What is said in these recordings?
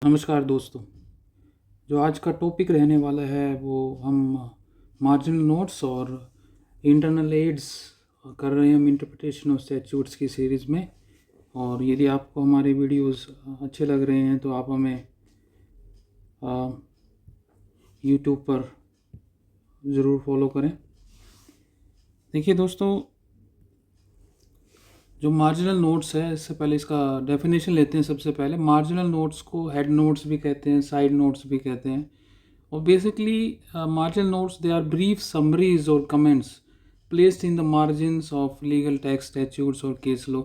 नमस्कार दोस्तों। जो आज का टॉपिक रहने वाला है वो हम मार्जिनल नोट्स और इंटरनल एड्स कर रहे हैं हम इंटरप्रिटेशन ऑफ स्टैट्यूट्स की सीरीज़ में। और यदि आपको हमारे वीडियोस अच्छे लग रहे हैं तो आप हमें यूट्यूब पर ज़रूर फॉलो करें। देखिए दोस्तों, जो मार्जिनल नोट्स है, इससे पहले इसका डेफिनेशन लेते हैं। सबसे पहले मार्जिनल नोट्स को हेड नोट्स भी कहते हैं, साइड नोट्स भी कहते हैं। और basically marginal notes they are brief summaries और comments placed in the margins of legal text, statutes और केस लॉ।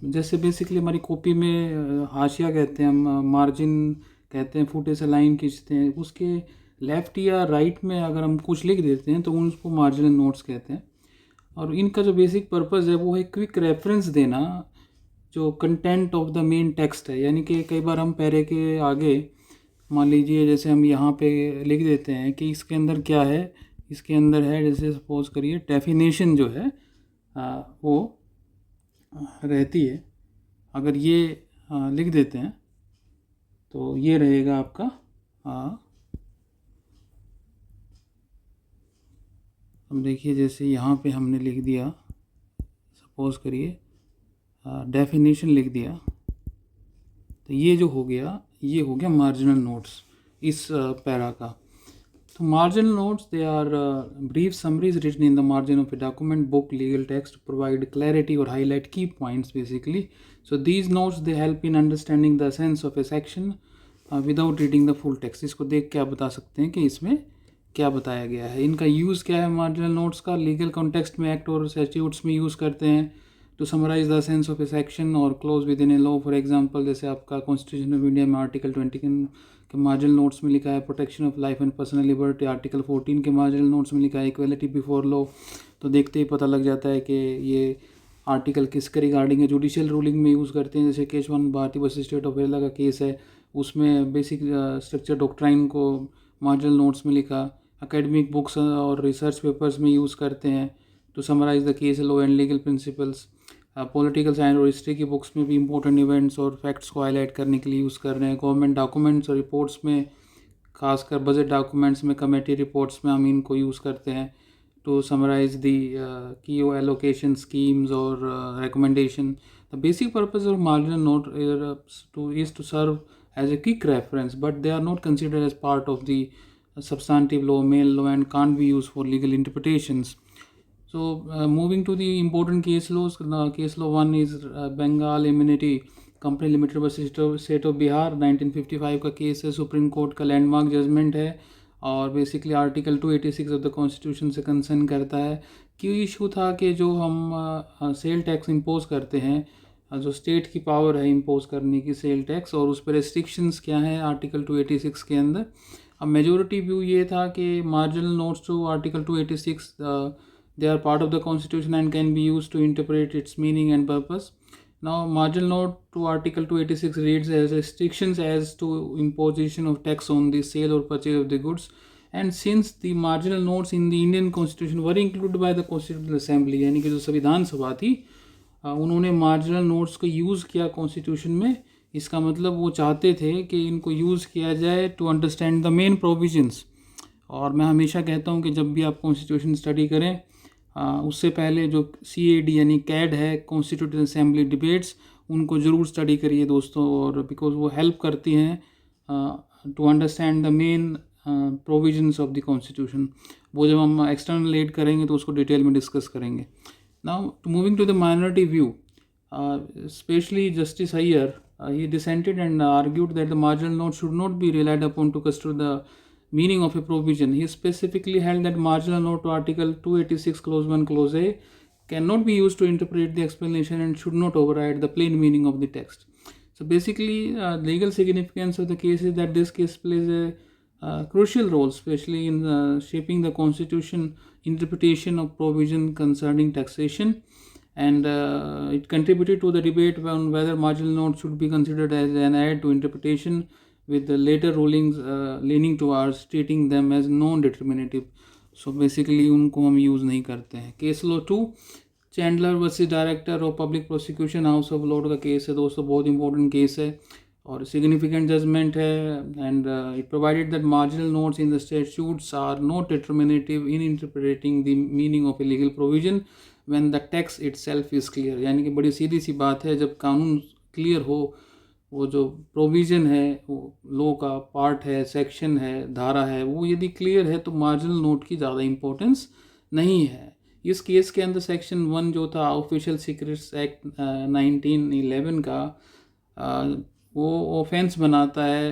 जैसे बेसिकली हमारी कॉपी में हाशिया कहते हैं हम, मार्जिन कहते हैं, फुटे से लाइन खींचते हैं, उसके लेफ़्ट या राइट में अगर हम कुछ लिख देते हैं तो उसको मार्जिनल नोट्स कहते हैं। और इनका जो बेसिक पर्पज़ है वो है क्विक रेफरेंस देना जो content of the main text है। यानी कि कई बार हम पैरे के आगे मान लीजिए जैसे हम यहाँ पे लिख देते हैं कि इसके अंदर क्या है, इसके अंदर है जैसे सपोज करिए डेफिनेशन जो है वो रहती है। अगर ये लिख देते हैं तो ये रहेगा आपका अब देखिए जैसे यहाँ पे हमने लिख दिया, सपोज करिए डेफिनेशन लिख दिया, तो ये जो हो गया ये हो गया मार्जिनल नोट्स इस पैरा का। तो marginal notes they are brief summaries written in the margin of a document, book, legal text, provide clarity और highlight key points basically. So these notes they help in understanding the sense of a section without reading the full text. इसको देख के आप बता सकते हैं कि इसमें क्या बताया गया है। इनका यूज़ क्या है मार्जिनल नोट्स का? लीगल कॉन्टेक्स्ट में एक्ट और स्टैट्यूट्स में यूज़ करते हैं to summarise the sense of a section और close within a law. For example जैसे आपका कॉन्स्टिट्यूशन ऑफ इंडिया में आर्टिकल 20 के मार्जिनल नोट्स में लिखा है protection of life and personal liberty, article 14 के मार्जिनल नोट्स में लिखा है इक्वलिटी बिफोर लॉ। तो देखते ही पता लग जाता है कि ये आर्टिकल किसके रिगार्डिंग है। जुडिशियल रूलिंग में यूज़ करते हैं, जैसे Keshavan Bharati versus state of Kerala का केस है, उसमें बेसिक स्ट्रक्चर डॉक्ट्राइन को मार्जिनल नोट्स में लिखा। एकेडमिक बुक्स और रिसर्च पेपर्स में यूज़ करते हैं to summarise the case law and legal principles. Political science और हिस्ट्री की बुक्स में भी इंपॉर्टेंट इवेंट्स और फैक्ट्स को हाईलाइट करने के लिए यूज़ कर रहे हैं। गवर्नमेंट डॉक्यूमेंट्स और रिपोर्ट्स में, खासकर बजट डॉक्यूमेंट्स में, कमेटी रिपोर्ट्स में हम इनको यूज़ करते हैं टू समराइज दी की एलोकेशन स्कीम्स और recommendation. The basic purpose of marginal note is to serve as a quick reference, but they are not considered as part of the substantive law, mail law, and can't be used for legal interpretations. So moving to the important case laws, case law 1 is Bengal Immunity company limited versus state of Bihar, 1955 का case है, Supreme Court का landmark judgment है और basically article 286 of the constitution से concern करता है। क्यों issue था कि जो हम सेल टैक्स इम्पोज करते हैं, जो स्टेट की पावर है इम्पोज करने की सेल टैक्स, और उस पर रेस्ट्रिक्शंस क्या हैं आर्टिकल 286 के अंदर। अब मेजोरिटी व्यू ये था कि marginal notes to article 286 they are part of the constitution and can be used to interpret its meaning and purpose. Now marginal note to article 286 reads as restrictions as to imposition of tax on the sale or purchase of the goods, and since the marginal notes in the Indian constitution were included by the constitutional assembly, यानी कि जो संविधान सभा थी उन्होंने marginal notes को use किया constitution में। इसका मतलब वो चाहते थे कि इनको यूज़ किया जाए to understand the main provisions. और मैं हमेशा कहता हूँ कि जब भी आप कॉन्स्टिट्यूशन स्टडी करें उससे पहले जो CAD यानी कैड है, कॉन्स्टिट्यूटेंट असेंबली डिबेट्स, उनको ज़रूर स्टडी करिए दोस्तों, और बिकॉज वो हेल्प करती हैं to understand the main provisions of the constitution. वो जब हम एक्सटर्नल एड करेंगे तो उसको डिटेल में डिस्कस करेंगे। Now moving to the minority view, specially justice Iyer, he dissented and argued that the marginal note should not be relied upon to construe the meaning of a provision. He specifically held that marginal note to Article 286 Clause 1 Clause A cannot be used to interpret the explanation and should not override the plain meaning of the text. So basically, legal significance of the case is that this case plays a crucial role, especially in shaping the constitution interpretation of provision concerning taxation, and it contributed to the debate on whether marginal notes should be considered as an aid to interpretation, with the later rulings leaning towards treating them as non-determinative. So basically उनको हम use नहीं करते हैं। Case law 2, Chandler versus Director of Public Prosecution, House of Lord का case है दोस्तों, बहुत important case है। और सिग्निफिकेंट जजमेंट है, and it provided that marginal notes in the statutes are not determinative in interpreting the meaning of a legal provision when the text itself is clear. यानी कि बड़ी सीधी सी बात है, जब कानून क्लियर हो, वो जो प्रोविज़न है, वो लॉ का पार्ट है, सेक्शन है, धारा है, वो यदि क्लियर है तो मार्जिनल नोट की ज़्यादा इम्पोर्टेंस नहीं है। इस केस के अंदर सेक्शन 1 जो था ऑफिशियल सीक्रेट्स एक्ट 1911 का, वो ऑफेंस बनाता है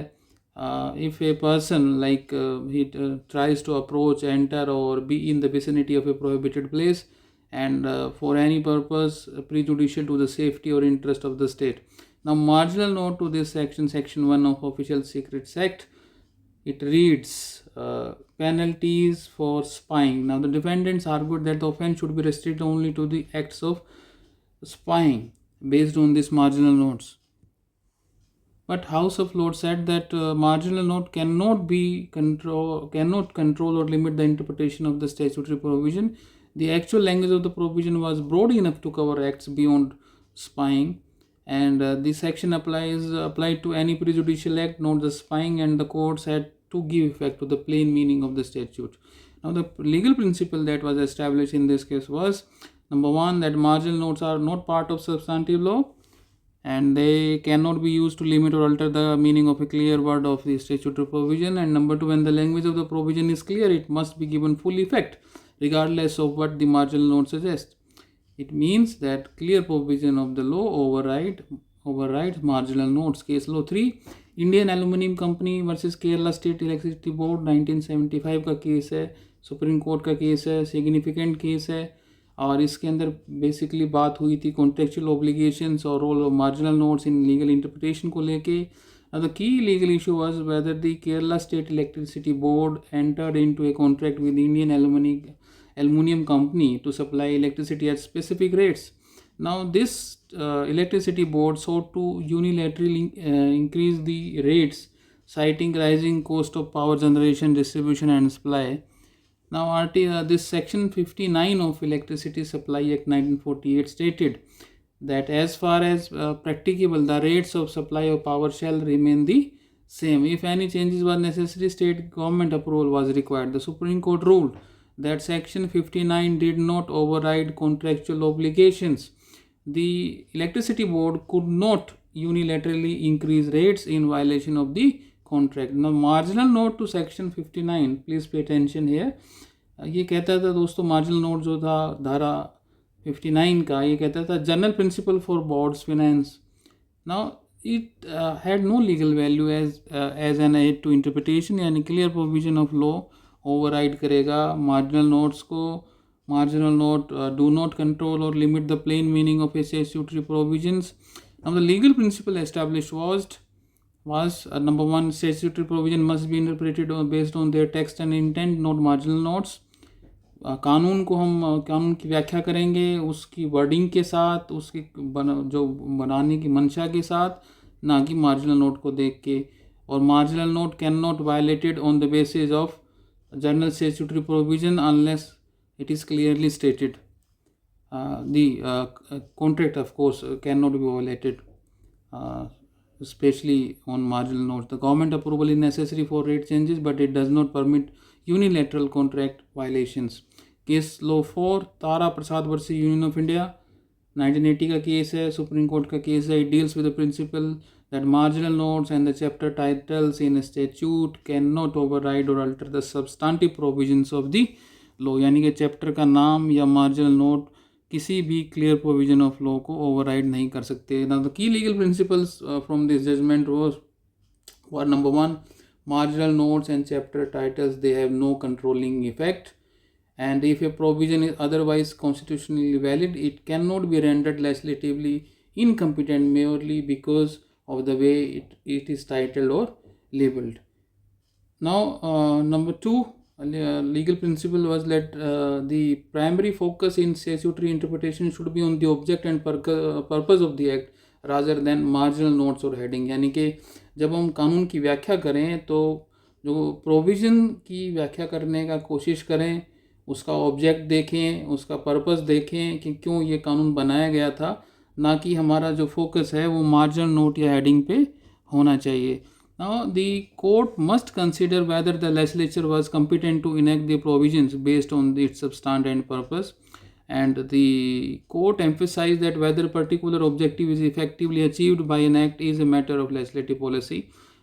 if a person like he tries to approach, enter और be in the vicinity of a prohibited place and for any purpose prejudicial to the safety or interest of the state. Now, marginal note to this section, section 1 of Official Secrets Act, it reads penalties for spying. Now, the defendants argued that the offense should be restricted only to the acts of spying based on these marginal notes. But House of Lords said that marginal note cannot control or limit the interpretation of the statutory provision. The actual language of the provision was broad enough to cover acts beyond spying, and this section applied to any prejudicial act, not the spying, and the courts had to give effect to the plain meaning of the statute. Now, the legal principle that was established in this case was, number one, that marginal notes are not part of substantive law, and they cannot be used to limit or alter the meaning of a clear word of the statutory provision. And number two, when the language of the provision is clear, it must be given full effect regardless of what the marginal note suggests. It means that clear provision of the law overrides marginal notes. Case law 3, Indian Aluminium Company versus Kerala State Electricity Board 1975 का case है, Supreme Court का case है, significant case है, और इसके अंदर basically बात हुई थी कॉन्ट्रेक्चुअल ऑब्लिगेशंस और role of marginal notes in legal interpretation को लेके. The key legal issue was whether the Kerala State Electricity Board entered into a contract with the Indian Aluminium Company to supply electricity at specific rates. Now, this electricity board sought to unilaterally increase the rates, citing rising cost of power generation, distribution, and supply. Now, this section 59 of Electricity Supply Act 1948 stated that as far as practicable, the rates of supply of power shall remain the same. If any changes were necessary, state government approval was required. The Supreme Court ruled that section 59 did not override contractual obligations. The electricity board could not unilaterally increase rates in violation of the contract. Now, marginal note to section 59, please pay attention here. ये कहता था दोस्तों, marginal note जो था धारा 59 का, ये कहता था general principle for boards finance. Now it had no legal value as an aid to interpretation, यानी clear provision of law override करेगा मार्जिनल नोट्स को. Marginal note do not control और limit the plain meaning of a statutory provisions. Now the legal principle established was number one, statutory provision must be interpreted based on their text and intent, not marginal notes. कानून को हम कानून की व्याख्या करेंगे उसकी wording के साथ, उसकी जो बनाने की मंशा के साथ, ना कि मार्जिनल नोट को देख के. और marginal note can not violated on the basis of general statutory provision unless it is clearly stated. The contract of course can not be violated, especially on marginal notes. The government approval is necessary for rate changes, but it does not permit unilateral contract violations. Case law 4, Tara Prasad versus Union of India 1980 का case है, Supreme Court का case है. It deals with the principle that marginal notes and the chapter titles in a statute cannot override or alter the substantive provisions of the law. यानी कि chapter का नाम या marginal note किसी भी clear provision of law को override नहीं कर सकते. Now the key legal principles from this judgment were number one, marginal notes and chapter titles, they have no controlling effect, and if a provision is otherwise constitutionally valid, it cannot be rendered legislatively incompetent merely because of the way it is titled or labeled. Now, number two, legal principle was that the primary focus in statutory interpretation should be on the object and purpose of the act rather than marginal notes or heading. यानी कि जब हम कानून की व्याख्या करें तो जो प्रोविज़न की व्याख्या करने का कोशिश करें, उसका ऑब्जेक्ट देखें, उसका पर्पस देखें कि क्यों ये कानून बनाया गया था, ना कि हमारा जो फोकस है वो मार्जिनल नोट या हेडिंग पे होना चाहिए. Now the court must consider whether the legislature was competent to enact the provisions based on its substance and purpose, and the court emphasized that whether a particular objective is effectively achieved by an act is a matter of legislative policy.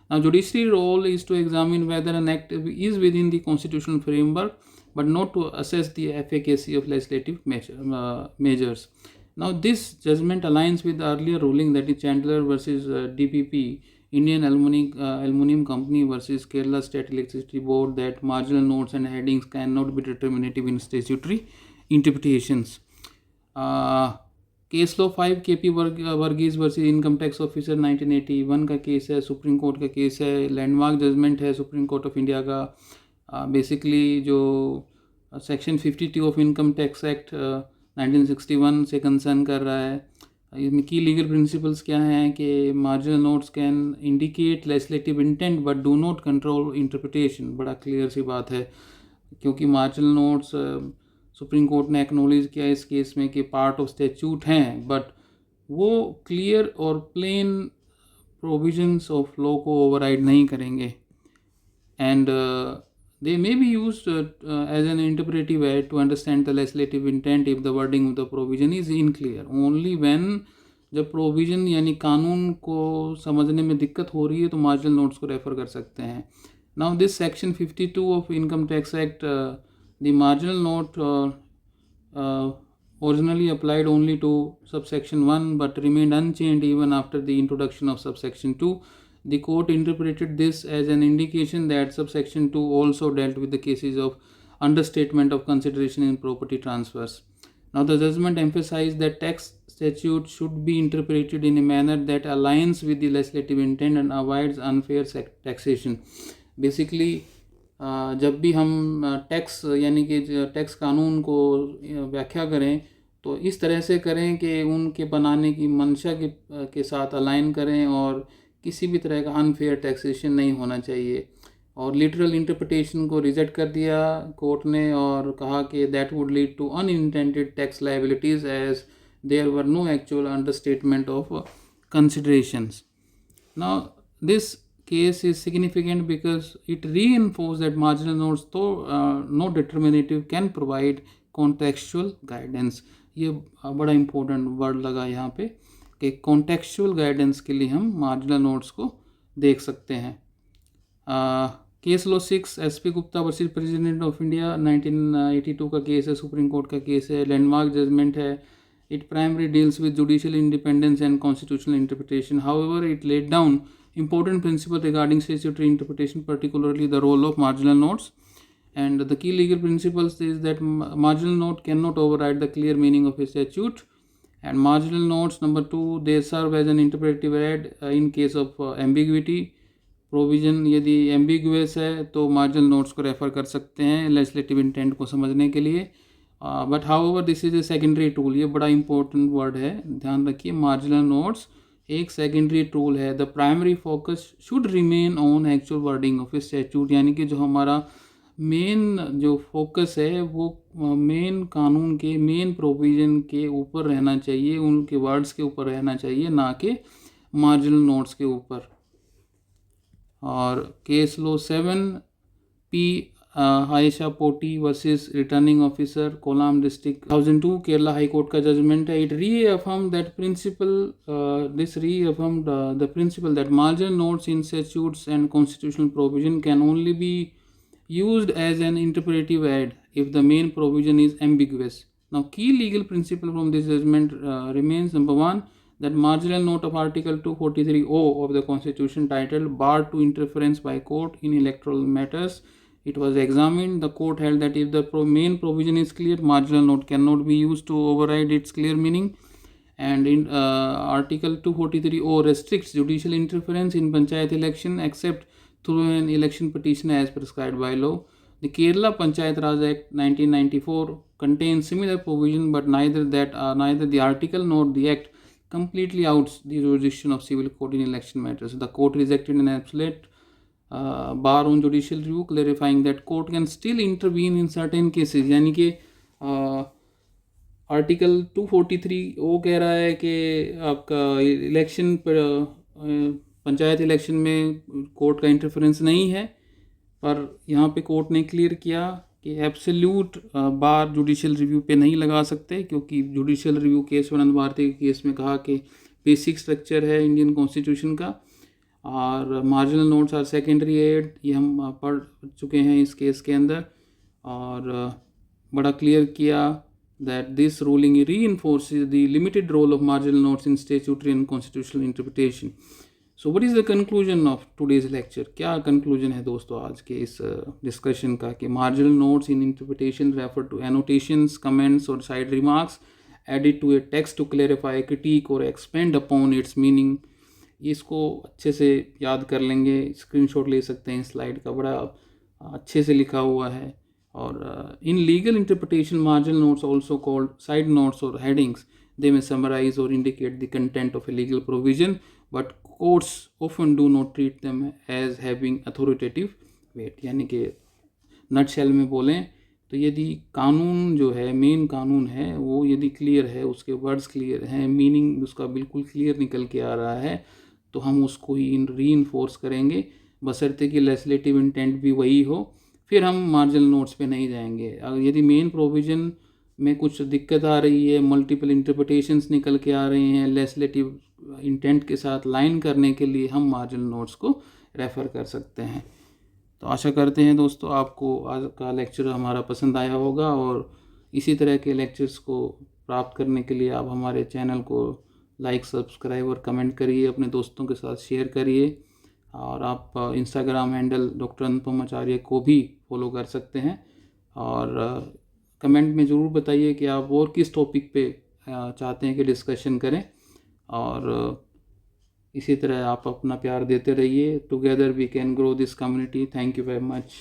Now judiciary role is to examine whether an act is within the constitutional framework, but not to assess the efficacy of legislative measures. Now this judgment aligns with the earlier ruling, that is Chandler versus DPP, Indian Aluminium Company versus Kerala State Electricity Board, that marginal notes and headings cannot be determinative in statutory interpretations. Case law 5 K P Varghese versus income tax officer 1981 का case है, Supreme Court का case है. Landmark judgment है Supreme Court of India का. Basically जो section 52 of income tax act 1961 से concern कर रहा है. इसमें की लीगल प्रिंसिपल्स क्या हैं कि marginal notes can indicate legislative intent but do not control interpretation. बड़ा क्लियर सी बात है, क्योंकि मार्जिनल नोट्स सुप्रीम कोर्ट ने एक्नोलेज किया इस केस में कि पार्ट ऑफ स्टैट्यूट हैं, बट वो क्लियर और प्लेन प्रोविजंस ऑफ लॉ को ओवरराइड नहीं करेंगे. And they may be used as an interpretive aid to understand the legislative intent if the wording of the provision is unclear. Only when जब provision यानी कानून को समझने में दिक्कत हो रही है तो मार्जिनल नोट्स को रेफर कर सकते हैं. Now this section 52 of income tax act, the marginal note originally applied only to subsection 1 but remained unchanged even after the introduction of subsection 2. The court interpreted this as an indication that subsection 2 also dealt with the cases of understatement of consideration in property transfers. Now the judgment emphasized that tax statute should be interpreted in a manner that aligns with the legislative intent and avoids unfair taxation. Basically जब भी हम tax यानी कि tax कानून को व्याख्या करें तो इस तरह से करें कि उनके बनाने की मंशा के साथ अलाइन करें और किसी भी तरह का अनफेयर टैक्सेशन नहीं होना चाहिए. और लिटरल इंटरप्रिटेशन को रिजेक्ट कर दिया कोर्ट ने और कहा कि that would lead to unintended tax liabilities as there were no actual understatement of considerations. Now this case is significant because it reinforces that marginal notes, though not determinative, can provide contextual guidance. ये बड़ा important word लगा यहाँ पे कि contextual guidance के लिए हम marginal notes को देख सकते हैं. Case law 6 SP Gupta versus president of India 1982 का केस है, सुप्रीम कोर्ट का केस है, लैंडमार्क जजमेंट है. It primarily deals with judicial independence and constitutional interpretation. However, it laid down important principle regarding statutory interpretation, particularly the role of marginal notes. And the key legal principles is that marginal note cannot override the clear meaning of a statute. And marginal notes, number 2, they serve as an interpretive aid in case of ambiguity. Provision यदि ambiguous है तो marginal notes को refer कर सकते हैं legislative intent को समझने के लिए. But however this is a secondary tool. ये बड़ा इंपॉर्टेंट वर्ड है, ध्यान रखिए. मार्जिनल नोट्स एक सेकेंडरी टूल है. The primary focus should remain on actual wording of A statute, यानी कि जो हमारा मेन जो फोकस है वो मेन कानून के मेन प्रोविजन के ऊपर रहना चाहिए, उनके वर्ड्स के ऊपर रहना चाहिए, ना कि मार्जिनल नोट्स के ऊपर. और case law 7 P Ayesha Potty versus returning officer Kollam district 2002 Kerala high court का जजमेंट है. It reaffirm that principle this reaffirmed the principle that marginal notes in statutes and constitutional provision can only be used as an interpretive aid if the main provision is ambiguous. Now key legal principle from this judgment remains: number 1, that marginal note of article 243O of the constitution titled bar to interference by court in electoral matters. It was examined. The court held that if the main provision is clear, marginal note cannot be used to override its clear meaning. And in article 243O restricts judicial interference in panchayat election except through an election petition as prescribed by law. The Kerala Panchayat Raj Act 1994 contains similar provision, but neither the article nor the act completely outs the jurisdiction of civil court in election matters. The court rejected an absolute bar on judicial review, clarifying that court can still intervene in certain cases. यानी कि article 243 वो कह रहा है कि आपका election पर panchayat election में कोर्ट का इंटरफेरेंस नहीं है, पर यहाँ पे कोर्ट ने क्लियर किया कि एब्सोल्यूट बार जुडिशियल रिव्यू पे नहीं लगा सकते, क्योंकि जुडिशियल रिव्यू केशवानंद भारती के केस में कहा कि बेसिक स्ट्रक्चर है इंडियन कॉन्स्टिट्यूशन का, और marginal notes are secondary aid, ये हम पढ़ चुके हैं इस केस के अंदर। और बड़ा क्लियर किया that this ruling reinforces the limited role of marginal notes in statutory and constitutional interpretation. So what is the conclusion of today's lecture? क्या conclusion है दोस्तों आज के इस discussion का कि marginal notes in interpretation refer to annotations, comments or side remarks added to a text to clarify, critique or expand upon its meaning. इसको अच्छे से याद कर लेंगे, स्क्रीनशॉट ले सकते हैं, स्लाइड का बड़ा अच्छे से लिखा हुआ है। और in legal interpretation, marginal notes, also called side notes or headings, they may summarize or indicate the content of a legal provision, but courts often do not treat them as having authoritative weight. यानी कि nutshell में बोलें तो यदि कानून जो है, main कानून है, वो यदि क्लियर है, उसके वर्ड्स क्लियर हैं, मीनिंग उसका बिल्कुल क्लियर निकल के आ रहा है, तो हम उसको ही रीइंफोर्स करेंगे, बशर्ते कि लेजिस्लेटिव इंटेंट भी वही हो, फिर हम मार्जिनल नोट्स पे नहीं जाएंगे। अगर यदि मेन प्रोविज़न में कुछ दिक्कत आ रही है, मल्टीपल इंटरप्रिटेशंस निकल के आ रहे हैं, लेजिस्लेटिव इंटेंट के साथ लाइन करने के लिए हम मार्जिनल नोट्स को रेफ़र कर सकते हैं। तो आशा करते हैं दोस्तों आपको आज का लेक्चर हमारा पसंद आया होगा, और इसी तरह के लेक्चर्स को प्राप्त करने के लिए आप हमारे चैनल को लाइक, सब्सक्राइब और कमेंट करिए, अपने दोस्तों के साथ शेयर करिए, और आप इंस्टाग्राम हैंडल डॉक्टर अनुपम आचार्य को भी फॉलो कर सकते हैं। और कमेंट में ज़रूर बताइए कि आप और किस टॉपिक पे चाहते हैं कि डिस्कशन करें, और इसी तरह आप अपना प्यार देते रहिए। Together we can grow this community. Thank you very much.